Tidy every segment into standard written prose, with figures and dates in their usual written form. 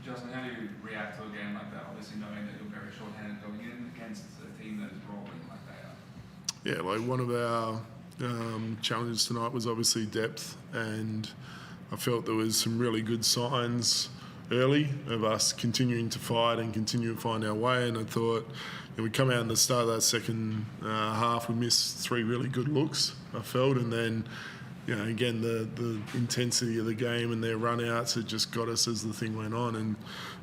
Justin, how do you react to a game like that? Obviously knowing that you're very short-handed going in against a team that is rolling like they are. Yeah, like one of our challenges tonight was obviously depth, and I felt there was some really good signs early of us continuing to fight and continue to find our way. And I thought we come out in the start of that second half, we missed 3 really good looks, I felt, and then again, the intensity of the game and their run-outs had just got us as the thing went on. And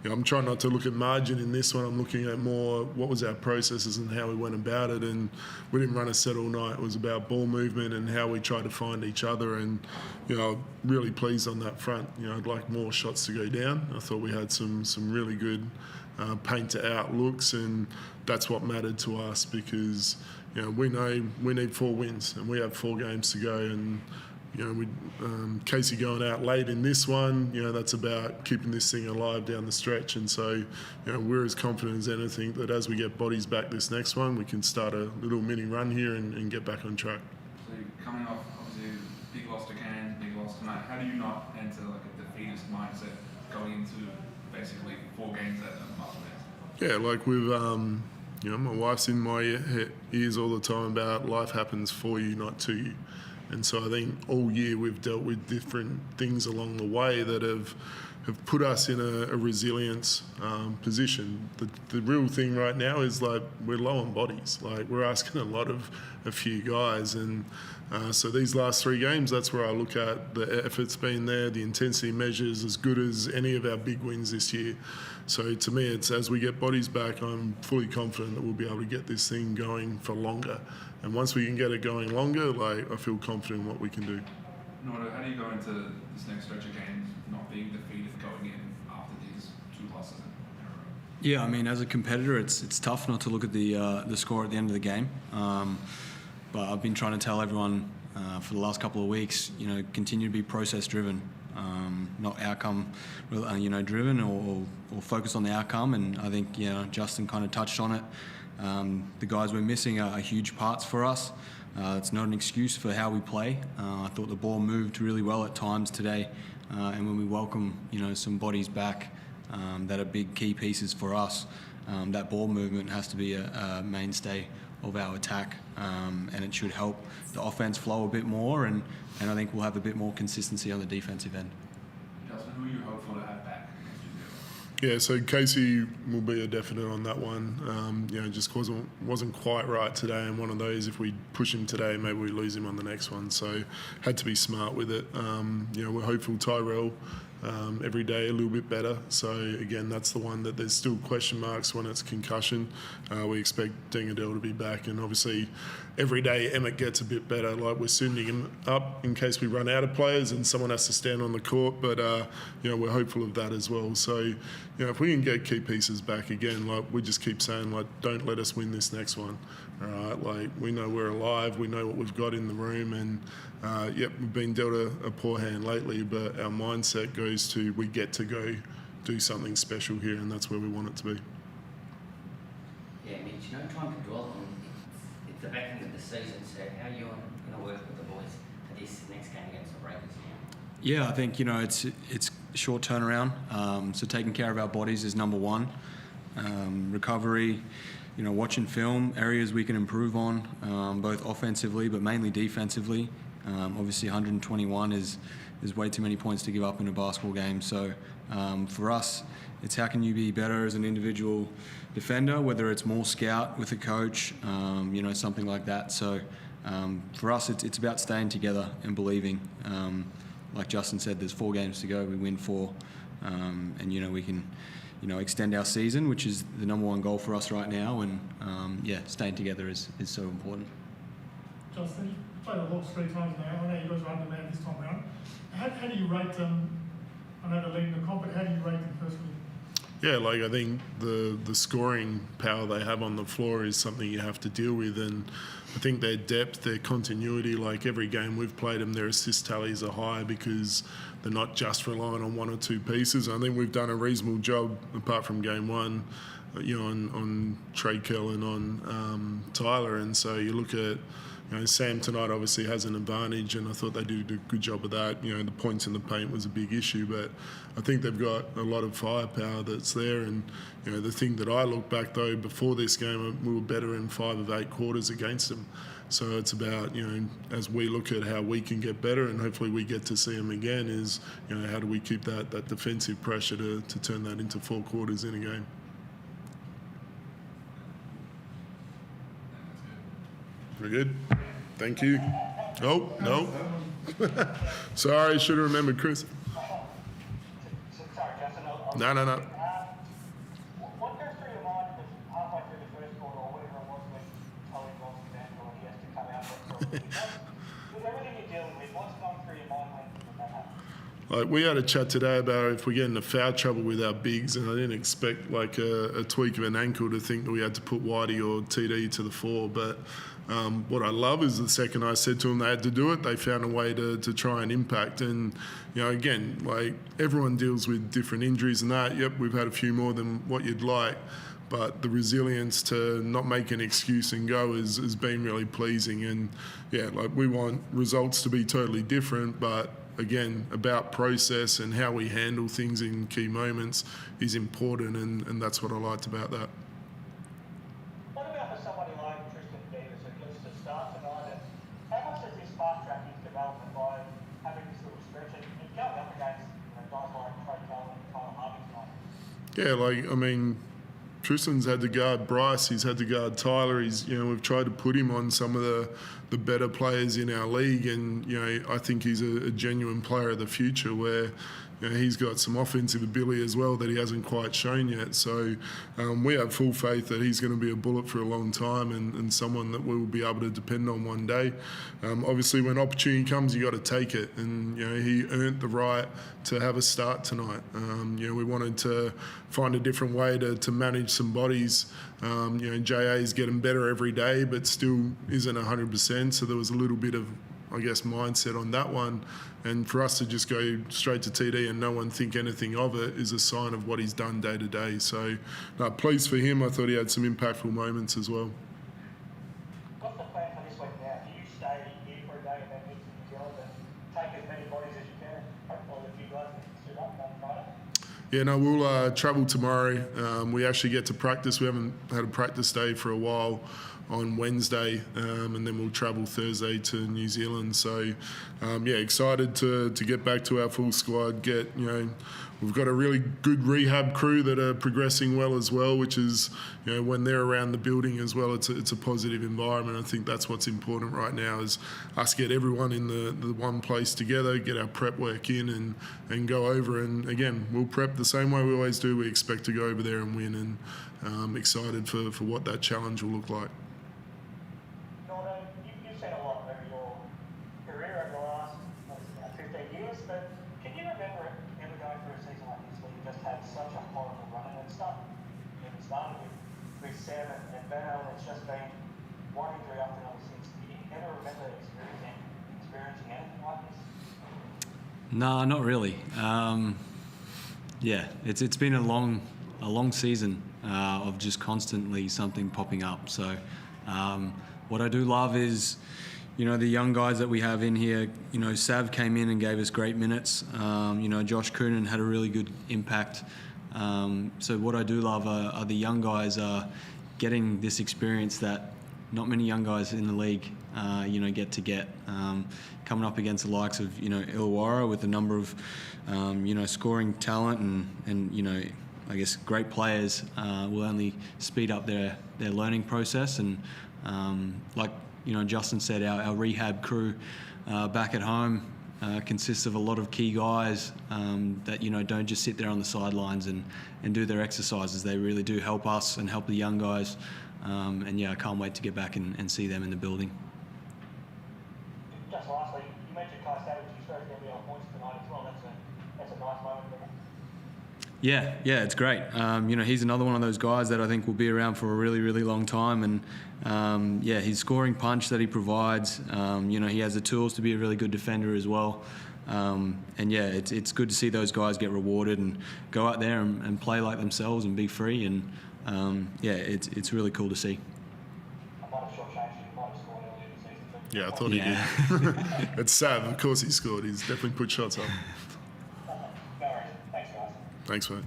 I'm trying not to look at margin in this one. I'm looking at more what was our processes and how we went about it. And we didn't run a set all night. It was about ball movement and how we tried to find each other. And, really pleased on that front. I'd like more shots to go down. I thought we had some really good paint-to-out looks, and that's what mattered to us because, we know we need 4 wins and we have 4 games to go. And Casey going out late in this one, that's about keeping this thing alive down the stretch. And so, we're as confident as anything that as we get bodies back this next one, we can start a little mini run here and get back on track. So coming off, obviously, big loss to Cairns, big loss tonight, how do you not enter like a defeatist mindset going into basically 4 games at a muscle test? Yeah, like we've, my wife's in my ears all the time about life happens for you, not to you. And so I think all year we've dealt with different things along the way that have put us in a resilience position. The real thing right now is like we're low on bodies. Like we're asking a lot of a few guys, and so these last 3 games, that's where I look at the effort's been there, the intensity measures as good as any of our big wins this year. So to me, it's as we get bodies back, I'm fully confident that we'll be able to get this thing going for longer. And once we can get it going longer, I feel confident in what we can do. Norton, how do you go into this next stretch of games not being defeated going in after these 2 losses in a row? Yeah, I mean, as a competitor, it's tough not to look at the score at the end of the game. But I've been trying to tell everyone for the last couple of weeks, continue to be process-driven, not outcome, driven or focus on the outcome. And I think, Justin kind of touched on it. The guys we're missing are huge parts for us. It's not an excuse for how we play. I thought the ball moved really well at times today, and when we welcome some bodies back that are big key pieces for us, that ball movement has to be a mainstay of our attack, and it should help the offense flow a bit more, and I think we'll have a bit more consistency on the defensive end. Justin, who are you hopeful to have back? Yeah, so Casey will be a definite on that one. Just wasn't quite right today, and one of those, if we push him today, maybe we lose him on the next one. So had to be smart with it. We're hopeful Tyrell every day a little bit better. So again, that's the one that there's still question marks when it's concussion. We expect Dingadell to be back, and obviously every day Emmett gets a bit better. Like we're suiting him up in case we run out of players and someone has to stand on the court. But we're hopeful of that as well. So if we can get key pieces back again, like we just keep saying, like don't let us win this next one. All right, like we know we're alive, we know what we've got in the room, and we've been dealt a poor hand lately, but our mindset goes to we get to go do something special here, and that's where we want it to be. Yeah, Mitch, no time to dwell on it's the back end of the season, so how are you going to work with the boys for this next game against the Breakers now? Yeah, I think it's a short turnaround, so taking care of our bodies is number one. Recovery, watching film, areas we can improve on, both offensively but mainly defensively. Obviously 121 is way too many points to give up in a basketball game. So for us, it's how can you be better as an individual defender, whether it's more scout with a coach, something like that. So for us, it's about staying together and believing. Like Justin said, there's 4 games to go. We win 4, and we can extend our season, which is the number 1 goal for us right now. And staying together is so important. Justin, you played the Hawks 3 times now. I know you guys are undermanned this time around. How do you rate them? I know they're leading the comp, but how do you rate them personally? Yeah, like I think the scoring power they have on the floor is something you have to deal with, and I think their depth, their continuity, like every game we've played them, their assist tallies are high because they're not just relying on 1 or 2 pieces. I think we've done a reasonable job, apart from game 1, on Trey Kell and on Tyler, and so you look at Sam tonight obviously has an advantage, and I thought they did a good job of that. The points in the paint was a big issue, but I think they've got a lot of firepower that's there. And the thing that I look back though, before this game, we were better in 5 of 8 quarters against them. So it's about, as we look at how we can get better, and hopefully we get to see them again, is, how do we keep that defensive pressure to turn that into 4 quarters in a game. Very good. Thank you. Oh, no. Sorry, should have remembered Chris. Sorry, Justin. No. What goes through your mind halfway through the first quarter or whatever it was when Tully lost his ankle and he has to come out with everything you're dealing with, what's going through your mind when that happens? We had a chat today about if we get into foul trouble with our bigs, and I didn't expect a tweak of an ankle to think that we had to put Whitey or TD to the fore. But what I love is the second I said to them they had to do it, they found a way to try and impact. And again, everyone deals with different injuries and that. Yep, we've had a few more than what you'd like, but the resilience to not make an excuse and go has been really pleasing. And we want results to be totally different, but again, about process and how we handle things in key moments is important, and that's what I liked about that. What about for somebody like Tristan Davis who gets to start tonight? And how much does this fast track his development by having this little stretch and going up against guys like Trey Cullen and Kyle Harvey tonight? Tristan's had to guard Bryce, he's had to guard Tyler. We've tried to put him on some of the better players in our league, and I think he's a genuine player of the future where he's got some offensive ability as well that he hasn't quite shown yet. So we have full faith that he's going to be a bullet for a long time and someone that we will be able to depend on one day. Obviously, when opportunity comes, you got to take it, and he earned the right to have a start tonight. We wanted to find a different way to manage some bodies. JA is getting better every day, but still isn't 100%. So there was a little bit of, mindset on that one. And for us to just go straight to TD and no one think anything of it is a sign of what he's done day to day. So, pleased for him. I thought he had some impactful moments as well. What's the plan for this week now? Do you stay here for a day and then meet to New Zealand and take as many bodies as you can? Hopefully a few guys can suit up on Friday. We'll travel tomorrow. We actually get to practice. We haven't had a practice day for a while on Wednesday, and then we'll travel Thursday to New Zealand. So, excited to get back to our full squad. We've got a really good rehab crew that are progressing well as well, which is, when they're around the building as well, it's a positive environment. I think that's what's important right now is us get everyone in the one place together, get our prep work in and go over. And again, we'll prep the same way we always do. We expect to go over there and win, and I'm excited for what that challenge will look like. You've seen a lot over your career over the last 15 years, but can you remember ever going through a season like this where you just had such a horrible run? And it started with Sam and Benno, and it's just been one injury after another since. Can you ever remember experiencing anything like this? No, not really. It's been a long season of just constantly something popping up. So what I do love is, the young guys that we have in here. Sav came in and gave us great minutes. Josh Coonan had a really good impact. So what I do love are the young guys getting this experience that not many young guys in the league, get. Coming up against the likes of, Illawarra with a number of, scoring talent and great players will only speed up their learning process. And Justin said, our rehab crew back at home consists of a lot of key guys that don't just sit there on the sidelines and do their exercises. They really do help us and help the young guys. I can't wait to get back and see them in the building. Just lastly, you mentioned Kai Savage. You scored going to be on points tonight as well. That's a nice moment for him. Yeah, it's great. He's another one of those guys that I think will be around for a really, really long time. And his scoring punch that he provides, he has the tools to be a really good defender as well. It's good to see those guys get rewarded and go out there and play like themselves and be free. And it's really cool to see. I might have shortchanged you. You might have scored earlier this season, but Yeah, I thought Yeah. he did. It's Sav, of course he scored. He's definitely put shots up. No worries. Thanks, guys. Thanks, mate.